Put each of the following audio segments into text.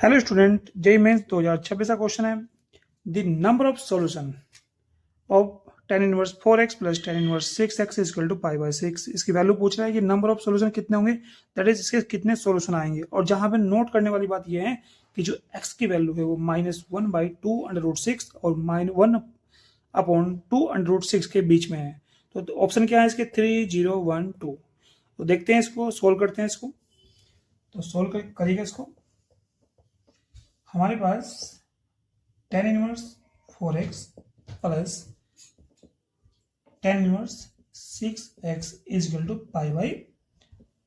Hello student, JEE mains 2026 का question है। The number of solution of tan inverse 4x plus tan inverse 6x equal to pi by 6। इसकी value पूछ रहा है कि number of solution कितने होंगे, दैट इज इसके कितने सॉल्यूशन आएंगे। और जहां पे नोट करने वाली बात यह है कि जो x की वैल्यू है वो -1/2√6 और -1/2√6 के बीच में है। तो ऑप्शन क्या है इसके? 3, 0, 1, 2। तो देखते हैं, इसको सोल्व करते हैं। इसको तो सोल्व करिएगा। इसको हमारे पास tan inverse 4x plus tan inverse 6x is equal to pi by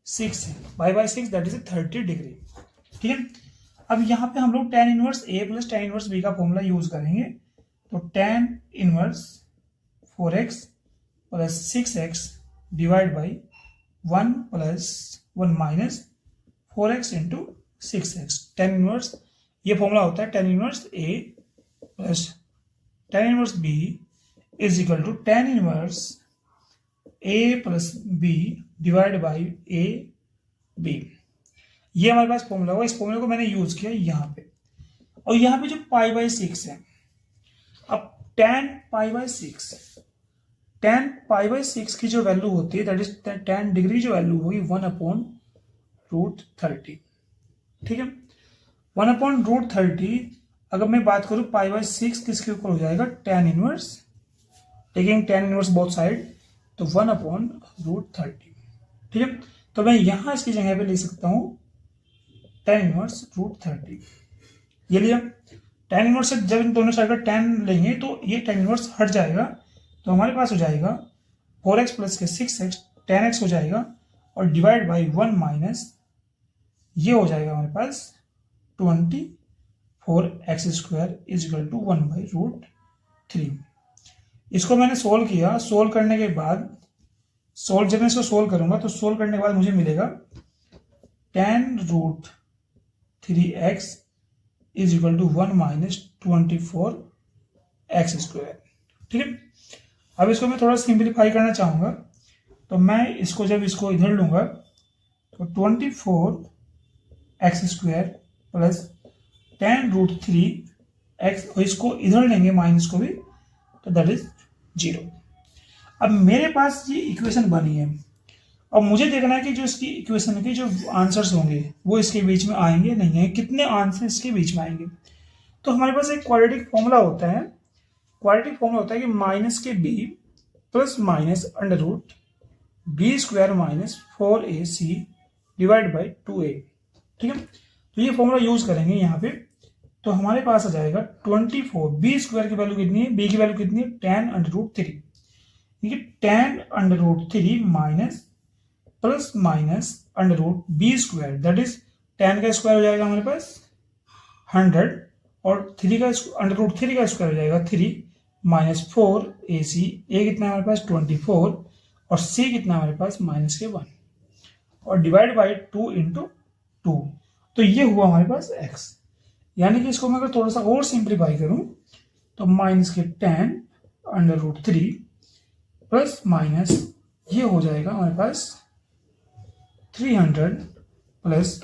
6 है। Pi by 6 that is 30 degree. ठीक है। अब यहाँ पे हम लोग tan inverse a plus tan inverse b का फॉर्मूला यूज करेंगे। तो tan inverse 4x plus 6x divide by 1 plus 1 minus 4x into 6x। tan inverse ये फॉर्मूला होता है tan inverse a plus tan inverse b is equal to tan inverse a plus b divide by a b। ये हमारे पास formula होगा। इस फॉर्मूले को मैंने यूज किया यहाँ पे। और यहाँ पे जो पाई बाई 6 है, अब tan पाई बाई 6 की जो वैल्यू होती है दैट इज tan डिग्री जो वैल्यू होगी 1/√30। ठीक है। 1/√30 अगर मैं बात करूं पाई बाई 6 किसके ऊपर हो जाएगा? tan inverse, taking tan inverse both side, तो 1/√30। ठीक है। तो मैं यहां इसकी जगह पे ले सकता हूं tan इनवर्स √30। ये लिया। tan इनवर्स से जब इन दोनों साइड का tan लेंगे तो ये tan इनवर्स हट जाएगा। तो हमारे पास हो जाएगा 4x प्लस के 6x tan x हो जाएगा और डिवाइड बाई 1 माइनस ये हो जाएगा हमारे पास 24x² इज इक्वल टू 1/√3। इसको मैंने सोल्व किया। सोल्व करने के बाद जब मैं इसको सोल्व करूंगा तो सोल्व करने के बाद मुझे मिलेगा tan√3x is equal to 1 minus 24x²। ठीक है। अब इसको मैं थोड़ा सिंप्लीफाई करना चाहूंगा। तो मैं इसको जब इसको इधर लूंगा तो 24x² प्लस tan√3x, और इसको इधर लेंगे माइनस को भी, तो दैट इज 0। अब मेरे पास ये इक्वेशन बनी है। अब मुझे देखना है कि जो इसकी इक्वेशन के जो आंसर्स होंगे वो इसके बीच में आएंगे नहीं है, कितने आंसर इसके बीच में आएंगे। तो हमारे पास एक क्वाड्रेटिक फॉर्मूला होता है। क्वाड्रेटिक फॉर्मूला होता है कि माइनस के b plus minus √b² minus 4ac divide by 2a। ठीक है। तो ये फॉर्मूला यूज करेंगे यहाँ पे। तो हमारे पास आ जाएगा 24। b² की वैल्यू कितनी है? b की वैल्यू कितनी है? tan√3। देखिए tan√3 minus plus minus √b² that is tan का स्क्वायर हो जाएगा हमारे पास 100 और 3 का √3 का स्क्वायर हो जाएगा 3 माइनस 4ac। a कितना है हमारे पास? 24 और c कितना हमारे पास? माइनस के 1 और डिवाइड बाई 2 इंटू 2। तो ये हुआ हमारे पास x। यानी कि इसको मैं अगर थोड़ा सा और सिंप्लीफाई करूं तो माइनस के tan√3 प्लस माइनस ये हो जाएगा हमारे पास 300 प्लस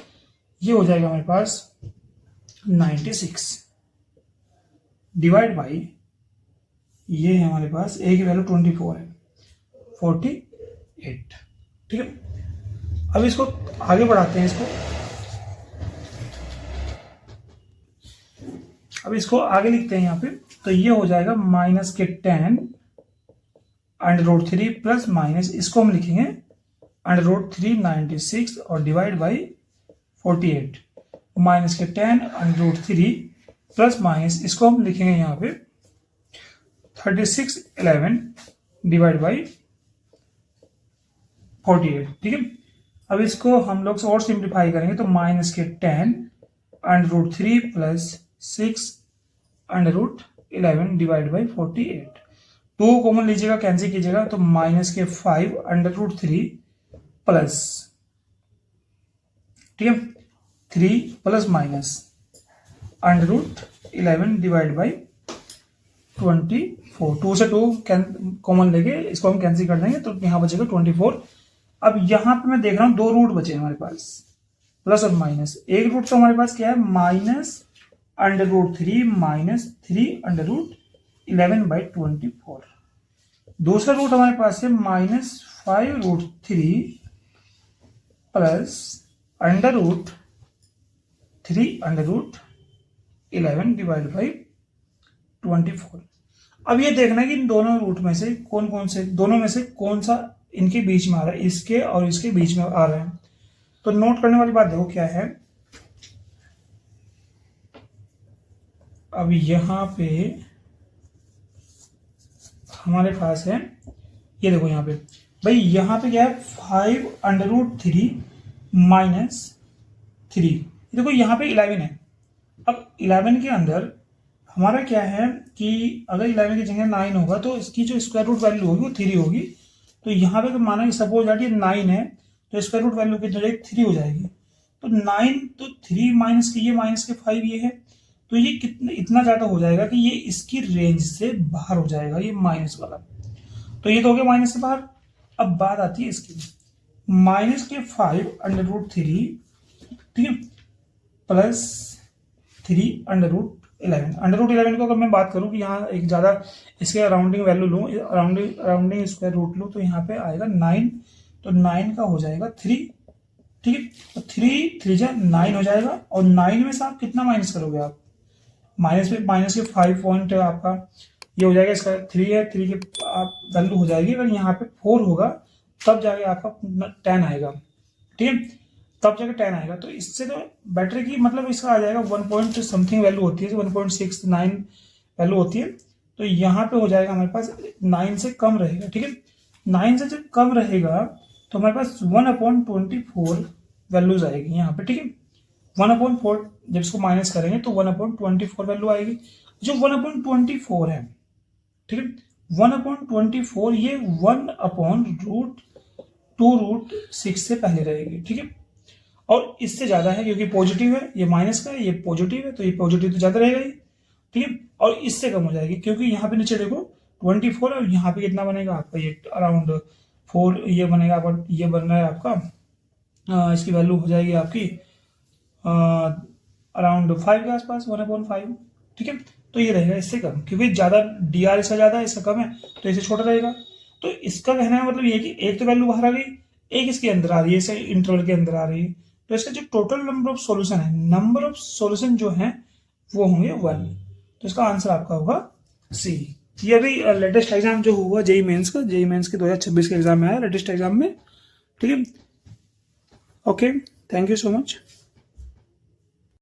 ये हो जाएगा हमारे पास 96 डिवाइड बाई ये है हमारे पास a की वैल्यू 24 है 48। ठीक है। अब इसको आगे बढ़ाते हैं। अब इसको आगे लिखते हैं यहाँ पे। तो ये हो जाएगा माइनस के tan√3 प्लस माइनस इसको हम लिखेंगे √3 96 और डिवाइड बाई 48 माइनस के tan√3 प्लस माइनस इसको हम लिखेंगे यहाँ पे 36 11 डिवाइड बाई 48। ठीक है। अब इसको हम लोग और सिंप्लीफाई करेंगे तो माइनस के tan√3 plus 6√11 divide by 48। 2 common लीजिएगा, कैंसिल कीजिएगा, तो माइनस के 5√3 प्लस, ठीक है, 3 प्लस माइनस √11 डिवाइड बाई 24। 2 से 2 कॉमन लेके इसको हम कैंसिल कर देंगे तो यहाँ बचेगा 24। अब यहाँ पे मैं देख रहा हूँ 2 रूट बचे हमारे पास। प्लस और माइनस, एक रूट तो हमारे पास क्या है -√3 -3√11/24। दूसरा रूट हमारे पास है -5√3 प्लस √3√11/24। अब ये देखना है कि इन दोनों रूट में से दोनों में से कौन सा इनके बीच में आ रहा है, इसके और इसके बीच में आ रहा है। तो नोट करने वाली बात देखो क्या है, अब यहां पे हमारे पास है, ये देखो यहाँ पे भाई, यहाँ पे क्या है 5√3 -3, देखो यहाँ पे 11 है। अब 11 के अंदर हमारा क्या है कि अगर 11 की जगह 9 होगा तो इसकी जो स्क्वायर रूट वैल्यू होगी वो 3 होगी। तो यहाँ पे अगर माना कि सपोज दैट ये 9 है तो स्क्वायर रूट वैल्यू कितनी हो जाएगी 3 हो जाएगी। तो 9 तो 3 माइनस के 5 ये है, तो ये कितना इतना ज्यादा हो जाएगा कि ये इसकी रेंज से बाहर हो जाएगा, ये माइनस वाला। तो ये तो हो गया माइनस से बाहर। अब बात आती है इसकी, -5√3, ठीक है, प्लस 3√11। √11 को अगर मैं बात करूं कि यहाँ एक ज्यादा इसके राउंडिंग वैल्यू लूं, राउंडिंग स्क्वायर रूट लूं, तो यहाँ पे आएगा 9, तो 9 का हो जाएगा 3, ठीक है। तो 3 हो जाएगा, और 9 में से आप कितना माइनस करोगे, आप माइनस के 5 पॉइंट आपका ये हो जाएगा, इसका 3 है, 3 के आप वैल्यू हो जाएगी। अगर यहाँ पे 4 होगा तब जाके आपका 10 आएगा, ठीक है, तब जाके 10 आएगा। तो इससे तो बैटरी की मतलब इसका आ जाएगा 1 पॉइंट समथिंग वैल्यू होती है, 1.69 वैल्यू होती है। तो यहाँ पे हो जाएगा हमारे पास 9 से कम रहेगा, ठीक है। 9 से जब कम रहेगा तो हमारे पास 1/24 वैल्यूज आएगी यहाँ पे, ठीक है। 1/4 जब इसको माइनस करेंगे तो 1/24 वैल्यू आएगी। जो 1/24 है, ठीक है, 1/24 ये 1/√2√6 से पहले रहेगी, ठीक है। और इससे ज्यादा है क्योंकि पॉजिटिव है, ये माइनस का है, ये पॉजिटिव है, तो ये पॉजिटिव तो ज्यादा रहेगा ही, ठीक है। और इससे कम हो जाएगी क्योंकि यहाँ पे नीचे देखो 24 और यहाँ पे कितना बनेगा आपका, ये अराउंड 4 ये बनेगा आपका, ये बन रहा है आपका, इसकी वैल्यू हो जाएगी आपकी अराउंड 5 के आसपास, 1/5, ठीक है। तो ये रहेगा इससे कम, क्योंकि ज्यादा DR इसका ज्यादा है, इसका कम है, तो इसे छोटा रहेगा। तो इसका कहना है मतलब ये कि एक तो वैल्यू बाहर आ गई, एक इसके अंदर आ रही है, इसे इंटरवल के अंदर आ रही है। तो इसका जो टोटल नंबर ऑफ सॉल्यूशन है, नंबर ऑफ सॉल्यूशन जो है वो होंगे 1। तो इसका आंसर आपका होगा सी। ये अभी लेटेस्ट एग्जाम जो हुआ जेईई मेंस के 2026 के एग्जाम में आया, लेटेस्ट एग्जाम में, ठीक है। Okay, thank you so much.